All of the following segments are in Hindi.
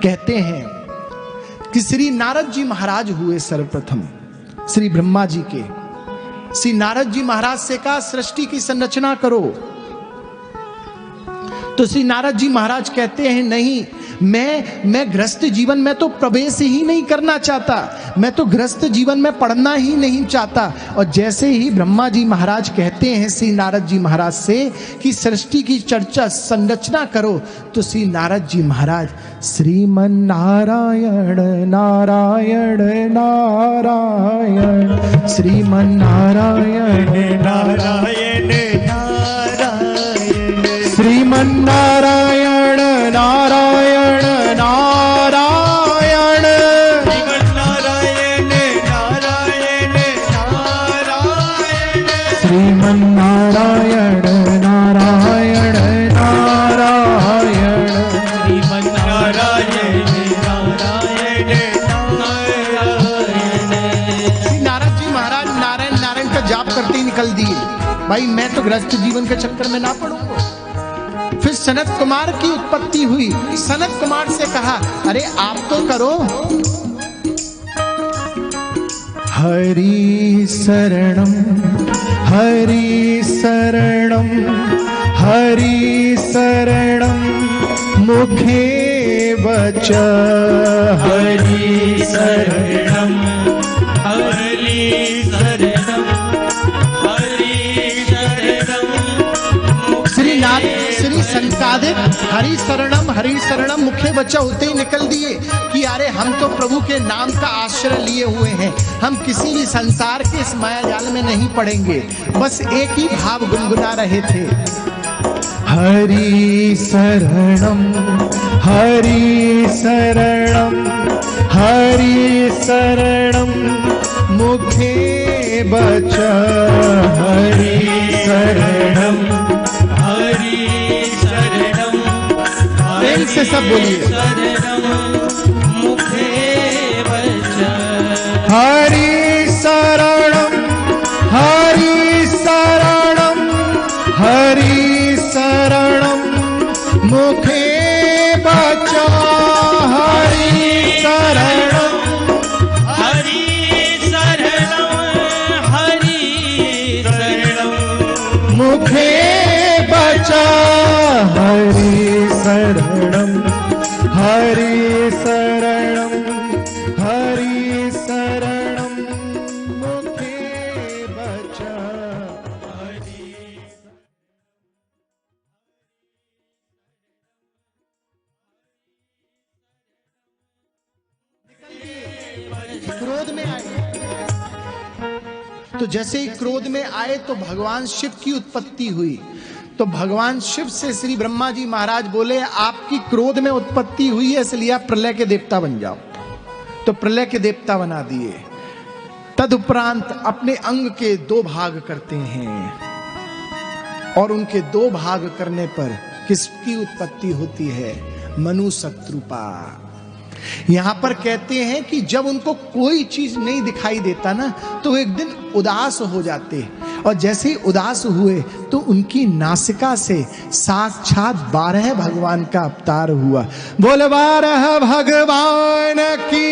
कहते हैं कि श्री नारद जी महाराज हुए सर्वप्रथम श्री ब्रह्मा जी के। श्री नारद जी महाराज से कहा सृष्टि की संरचना करो, तो श्री नारद जी महाराज कहते हैं नहीं, मैं गृहस्थ जीवन में तो प्रवेश ही नहीं करना चाहता, मैं तो गृहस्थ जीवन में पढ़ना ही नहीं चाहता। और जैसे ही ब्रह्मा जी महाराज कहते हैं श्री नारद जी महाराज से कि सृष्टि की चर्चा संरचना करो, तो श्री नारद जी महाराज श्रीमन नारायण नारायण नारायण श्रीमन नारायण नारायण नारायण श्रीमन नारायण नारायण नारायण श्रीमन नारायण नारायण नारायण श्रीमन नारायण नारायण नारायण। श्री नारद जी महाराज नारायण नारायण का जाप करते ही निकल दिए, भाई मैं तो गृहस्थ जीवन के चक्कर में ना पड़ूंगा। फिर सनत कुमार की उत्पत्ति हुई। सनत कुमार से कहा अरे आप तो करो। हरि शरणम हरि शरणम हरि शरणम मुखे वच हरि शरणम हरि शरणम हरि शरणम। श्री संकादिक हरि शरणम मुखे बच्चा होते ही निकल दिए कि अरे हम तो प्रभु के नाम का आश्रय लिए हुए हैं, हम किसी भी संसार के इस माया जाल में नहीं पड़ेंगे। बस एक ही भाव गुनगुना रहे थे, हरि शरणम हरि शरणम हरि शरणम मुखे बच्चा हरि शरणम से सब बोलिए हरि शरणम हरि शरणम हरि शरणम मुखे बचा हरि शरणम हरि शरणम हरि शरणम मुखे बचा हरि शरणम हरि शरणम हरि शरणम मुखे बचा हरि। क्रोध में आए, तो जैसे ही क्रोध में आए तो भगवान शिव की उत्पत्ति हुई। तो भगवान शिव से श्री ब्रह्मा जी महाराज बोले आपकी क्रोध में उत्पत्ति हुई है, इसलिए आप प्रलय के देवता बन जाओ। तो प्रलय के देवता बना दिए। तदुपरांत अपने अंग के 2 भाग करते हैं और उनके 2 भाग करने पर किसकी उत्पत्ति होती है? मनु शत्रुपा। यहां पर कहते हैं कि जब उनको कोई चीज नहीं दिखाई देता ना तो एक दिन उदास हो जाते, और जैसे ही उदास हुए तो उनकी नासिका से साक्षात 12 भगवान का अवतार हुआ। बोल 12 भगवान की।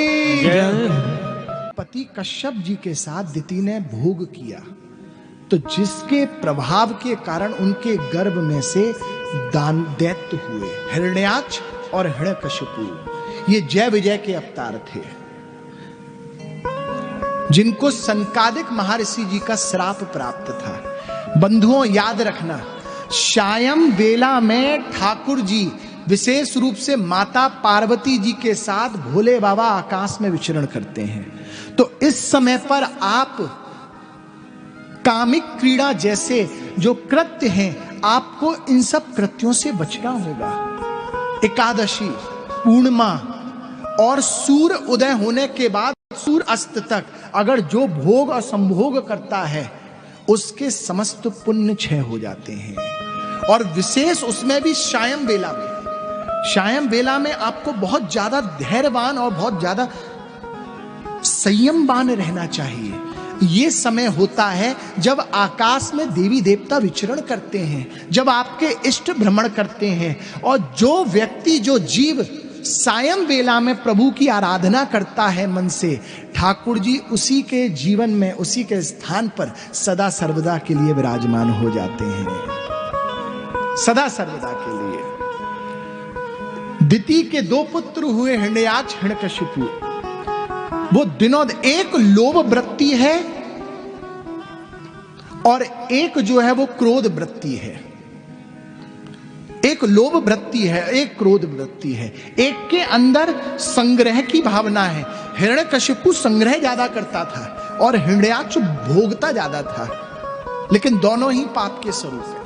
पति कश्यप जी के साथ दिति ने भोग किया, तो जिसके प्रभाव के कारण उनके गर्भ में से दैत्य हुए, हिरण्याक्ष और हिरण्यकशिपु। ये जय विजय के अवतार थे, जिनको संकादिक महर्षि जी का श्राप प्राप्त था। बंधुओं याद रखना, सायं वेला में ठाकुर जी विशेष रूप से माता पार्वती जी के साथ भोले बाबा आकाश में विचरण करते हैं। तो इस समय पर आप कामिक क्रीड़ा जैसे जो कृत्य हैं, आपको इन सब कृत्यों से बचना होगा। एकादशी, पूर्णिमा और सूर्य उदय होने के बाद सूर्य अस्त तक अगर जो भोग और संभोग करता है उसके समस्त पुण्य क्षय हो जाते हैं। और विशेष उसमें भी सायं बेला में आपको बहुत ज्यादा धैर्यवान और बहुत ज्यादा संयमवान रहना चाहिए। ये समय होता है जब आकाश में देवी देवता विचरण करते हैं, जब आपके इष्ट भ्रमण करते हैं, और जो व्यक्ति जो जीव सायं वेला में प्रभु की आराधना करता है मन से, ठाकुर जी उसी के जीवन में, उसी के स्थान पर सदा सर्वदा के लिए विराजमान हो जाते हैं, सदा सर्वदा के लिए। दिति के 2 पुत्र हुए, हिरण्याक्ष हिरण्यकशिपु। वो दिनों एक लोभ वृत्ति है और एक जो है वो क्रोध वृत्ति है। एक लोभ वृत्ति है, एक क्रोध वृत्ति है। एक के अंदर संग्रह की भावना है। हिरण्यकशिपु संग्रह ज्यादा करता था और हिरण्याक्ष भोगता ज्यादा था, लेकिन दोनों ही पाप के स्वरूप है।